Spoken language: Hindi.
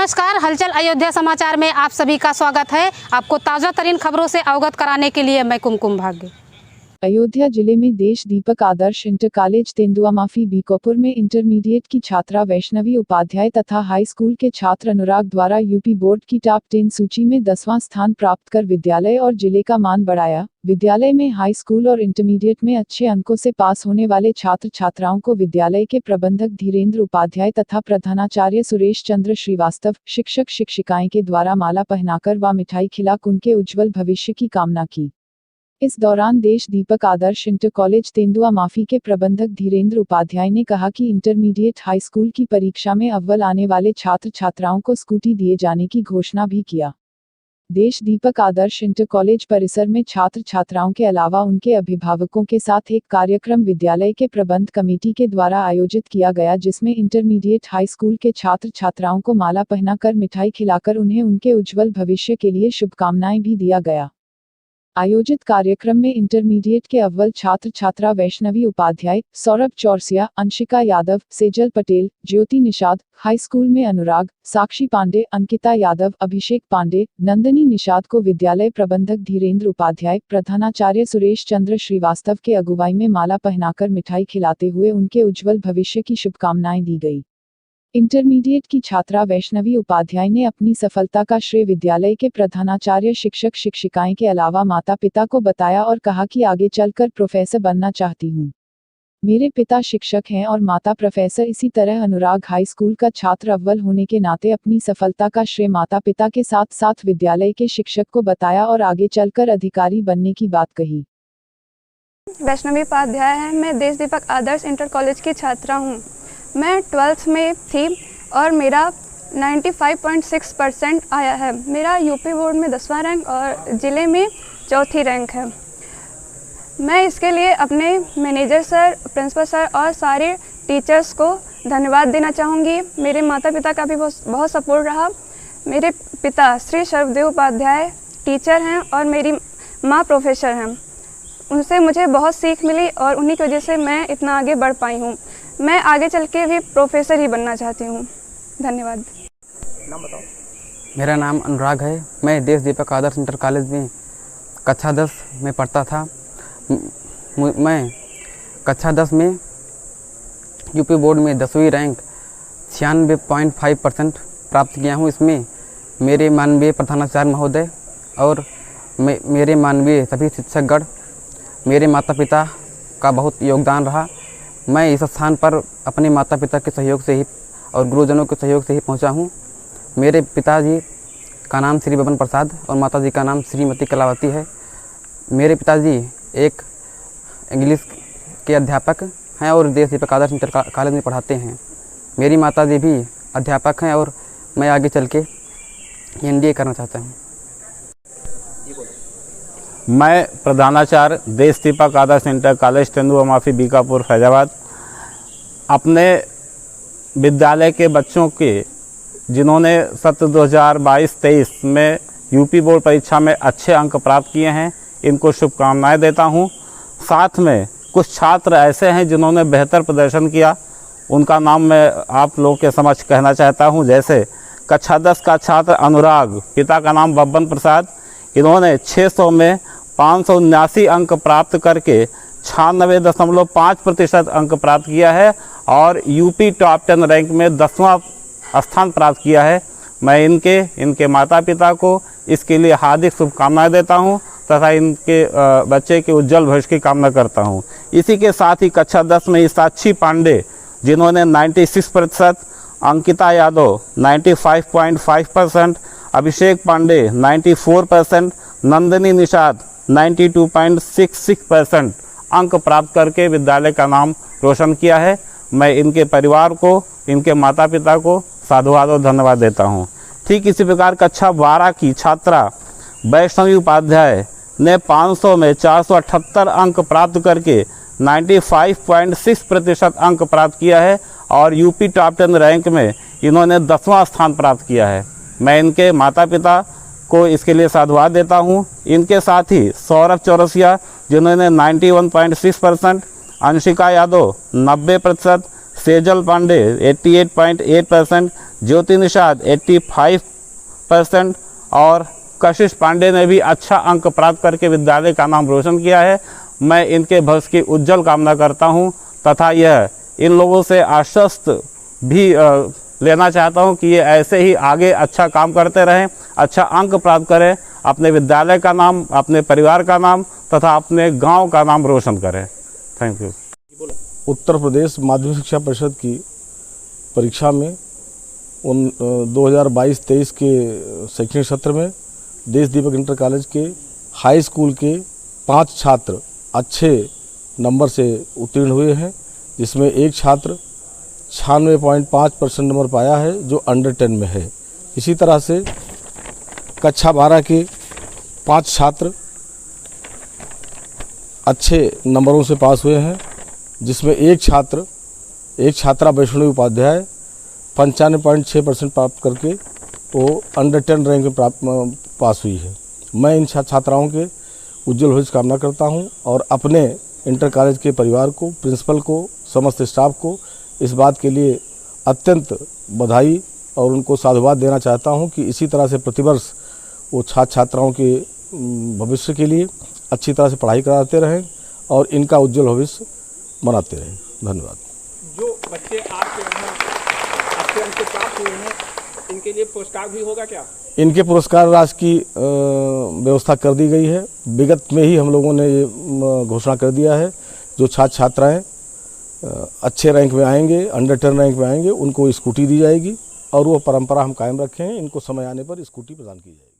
नमस्कार, हलचल अयोध्या समाचार में आप सभी का स्वागत है। आपको ताज़ा तरीन खबरों से अवगत कराने के लिए मैं कुमकुम भाग्य। अयोध्या जिले में देश दीपक आदर्श इंटर कॉलेज तेंदुआ माफी बीकापुर में इंटरमीडिएट की छात्रा वैष्णवी उपाध्याय तथा हाई स्कूल के छात्र अनुराग द्वारा यूपी बोर्ड की टॉप 10 सूची में 10वां स्थान प्राप्त कर विद्यालय और जिले का मान बढ़ाया। विद्यालय में हाई स्कूल और इंटरमीडिएट में अच्छे अंकों से पास होने वाले छात्र छात्राओं को विद्यालय के प्रबंधक धीरेन्द्र उपाध्याय तथा प्रधानाचार्य सुरेश चंद्र श्रीवास्तव, शिक्षक शिक्षिकाएं के द्वारा माला पहनाकर व मिठाई खिलाकर उनके उज्जवल भविष्य की कामना की। इस दौरान देश दीपक आदर्श इंटर कॉलेज तेंदुआ माफी के प्रबंधक धीरेन्द्र उपाध्याय ने कहा कि इंटरमीडिएट हाई स्कूल की परीक्षा में अव्वल आने वाले छात्र छात्राओं को स्कूटी दिए जाने की घोषणा भी किया। देश दीपक आदर्श इंटर कॉलेज परिसर में छात्र छात्राओं के अलावा उनके अभिभावकों के साथ एक कार्यक्रम विद्यालय के प्रबंध कमेटी के द्वारा आयोजित किया गया, जिसमें इंटरमीडिएट हाई स्कूल के छात्र छात्राओं को माला पहनाकर मिठाई खिलाकर उन्हें उनके उज्जवल भविष्य के लिए शुभकामनाएं भी दिया गया। आयोजित कार्यक्रम में इंटरमीडिएट के अव्वल छात्र छात्रा वैष्णवी उपाध्याय, सौरभ चौरसिया, अंशिका यादव, सेजल पटेल, ज्योति निषाद, हाई स्कूल में अनुराग, साक्षी पांडे, अंकिता यादव, अभिषेक पांडे, नंदनी निषाद को विद्यालय प्रबंधक धीरेन्द्र उपाध्याय, प्रधानाचार्य सुरेश चंद्र श्रीवास्तव के अगुवाई में माला पहनाकर मिठाई खिलाते हुए उनके उज्जवल भविष्य की शुभकामनाएं दी गई। इंटरमीडिएट की छात्रा वैष्णवी उपाध्याय ने अपनी सफलता का श्रेय विद्यालय के प्रधानाचार्य शिक्षक शिक्षिकाएं के अलावा माता पिता को बताया और कहा कि आगे चलकर प्रोफेसर बनना चाहती हूं। मेरे पिता शिक्षक हैं और माता प्रोफेसर। इसी तरह अनुराग हाई स्कूल का छात्र अव्वल होने के नाते अपनी सफलता का श्रेय माता पिता के साथ साथ विद्यालय के शिक्षक को बताया और आगे चलकर अधिकारी बनने की बात कही। वैष्णवी उपाध्याय है। मैं देश दीपक आदर्श इंटर कॉलेज की छात्रा हूँ। मैं 12th में थी और मेरा 95.6% आया है। मेरा यूपी बोर्ड में 10वां रैंक और ज़िले में 4थी रैंक है। मैं इसके लिए अपने मैनेजर सर, प्रिंसिपल सर और सारे टीचर्स को धन्यवाद देना चाहूँगी। मेरे माता पिता का भी बहुत सपोर्ट रहा। मेरे पिता श्री सर्वदेव उपाध्याय टीचर हैं और मेरी माँ प्रोफेसर हैं। उनसे मुझे बहुत सीख मिली और उन्हीं की वजह से मैं इतना आगे बढ़ पाई हूँ। मैं आगे चल के भी प्रोफेसर ही बनना चाहती हूँ। धन्यवाद। नाम बताओ। मेरा नाम अनुराग है। मैं देश दीपक आदर्श इंटर कॉलेज में कक्षा 10 में पढ़ता था। मैं कक्षा 10 में यूपी बोर्ड में 10वीं रैंक 96.5% प्राप्त किया हूँ। इसमें मेरे माननीय प्रधानाचार्य महोदय और मेरे माननीय सभी शिक्षकगण, मेरे माता पिता का बहुत योगदान रहा। मैं इस स्थान पर अपने माता पिता के सहयोग से ही और गुरुजनों के सहयोग से ही पहुंचा हूं। मेरे पिताजी का नाम श्री बबन प्रसाद और माताजी का नाम श्रीमती कलावती है। मेरे पिताजी एक इंग्लिश के अध्यापक हैं और देश दीपक आदर्श इंटर कॉलेज में पढ़ाते हैं। मेरी माताजी भी अध्यापक हैं और मैं आगे चल के MBA करना चाहता हूँ। मैं प्रधानाचार्य देश दीपक आदर्श इंटर कॉलेज तेंदुआ माफी बीकापुर फैजाबाद अपने विद्यालय के बच्चों के जिन्होंने सत्र 2022-23 में यूपी बोर्ड परीक्षा में अच्छे अंक प्राप्त किए हैं, इनको शुभकामनाएं देता हूं। साथ में कुछ छात्र ऐसे हैं जिन्होंने बेहतर प्रदर्शन किया, उनका नाम मैं आप लोगों के समक्ष कहना चाहता हूं। जैसे कक्षा 10 का छात्र अनुराग, पिता का नाम बब्बन प्रसाद, इन्होंने 600 में 579 अंक प्राप्त करके 96.5% अंक प्राप्त किया है और यूपी टॉप 10 रैंक में 10वां स्थान प्राप्त किया है। मैं इनके माता पिता को इसके लिए हार्दिक शुभकामनाएं देता हूं तथा इनके बच्चे के उज्जवल भविष्य की कामना करता हूं। इसी के साथ ही कक्षा 10 में साक्षी पांडे जिन्होंने 96%, अंकिता यादव 95.5%, अभिषेक पांडे 94%, नंदनी निषाद 92.66% अंक प्राप्त करके विद्यालय का नाम रोशन किया है। मैं इनके परिवार को, इनके माता पिता को साधुवाद और धन्यवाद देता हूं। ठीक इसी प्रकार कक्षा 12 की छात्रा वैष्णवी उपाध्याय ने 500 में 478 अंक प्राप्त करके 95.6% अंक प्राप्त किया है और यूपी टॉप 10 रैंक में इन्होंने 10वां स्थान प्राप्त किया है। मैं इनके माता पिता को इसके लिए साधुवाद देता हूं। इनके साथ ही सौरभ चौरसिया जिन्होंने 91.6%, अंशिका यादव 90%, सेजल पांडे 88.8%, ज्योति निषाद 85% और कशिश पांडे ने भी अच्छा अंक प्राप्त करके विद्यालय का नाम रोशन किया है। मैं इनके भविष्य की उज्जवल कामना करता हूं तथा यह इन लोगों से आश्वस्त भी लेना चाहता हूं कि ये ऐसे ही आगे अच्छा काम करते रहें, अच्छा अंक प्राप्त करें, अपने विद्यालय का नाम, अपने परिवार का नाम तथा अपने गांव का नाम रोशन करें। Thank you. उत्तर प्रदेश माध्यमिक शिक्षा परिषद की परीक्षा में 2022-23 के शैक्षणिक सत्र में देश दीपक इंटर कॉलेज के हाई स्कूल के 5 छात्र अच्छे नंबर से उत्तीर्ण हुए हैं, जिसमें एक छात्र 96.5% नंबर पाया है जो अंडर 10 में है। इसी तरह से कक्षा 12 के 5 छात्र अच्छे नंबरों से पास हुए हैं, जिसमें एक छात्रा वैष्णवी उपाध्याय 95.6% प्राप्त करके वो अंडर 10 रैंक में पास हुई है। मैं इन छात्राओं के उज्जवल भविष्य की कामना करता हूं और अपने इंटर कॉलेज के परिवार को, प्रिंसिपल को, समस्त स्टाफ को इस बात के लिए अत्यंत बधाई और उनको साधुवाद देना चाहता हूं कि इसी तरह से प्रतिवर्ष वो छात्राओं के भविष्य के लिए अच्छी तरह से पढ़ाई कराते रहें और इनका उज्जवल भविष्य बनाते रहें। धन्यवाद। जो बच्चे आपके यहाँ अच्छे अंक प्राप्त हुए हैं, इनके लिए पुरस्कार भी होगा क्या? इनके पुरस्कार राशि की व्यवस्था कर दी गई है। विगत में ही हम लोगों ने ये घोषणा कर दिया है, जो छात्राएं अच्छे रैंक में आएंगे, अंडर 10 रैंक में आएंगे, उनको स्कूटी दी जाएगी और वो परंपरा हम कायम रखें। इनको समय आने पर स्कूटी प्रदान की जाएगी।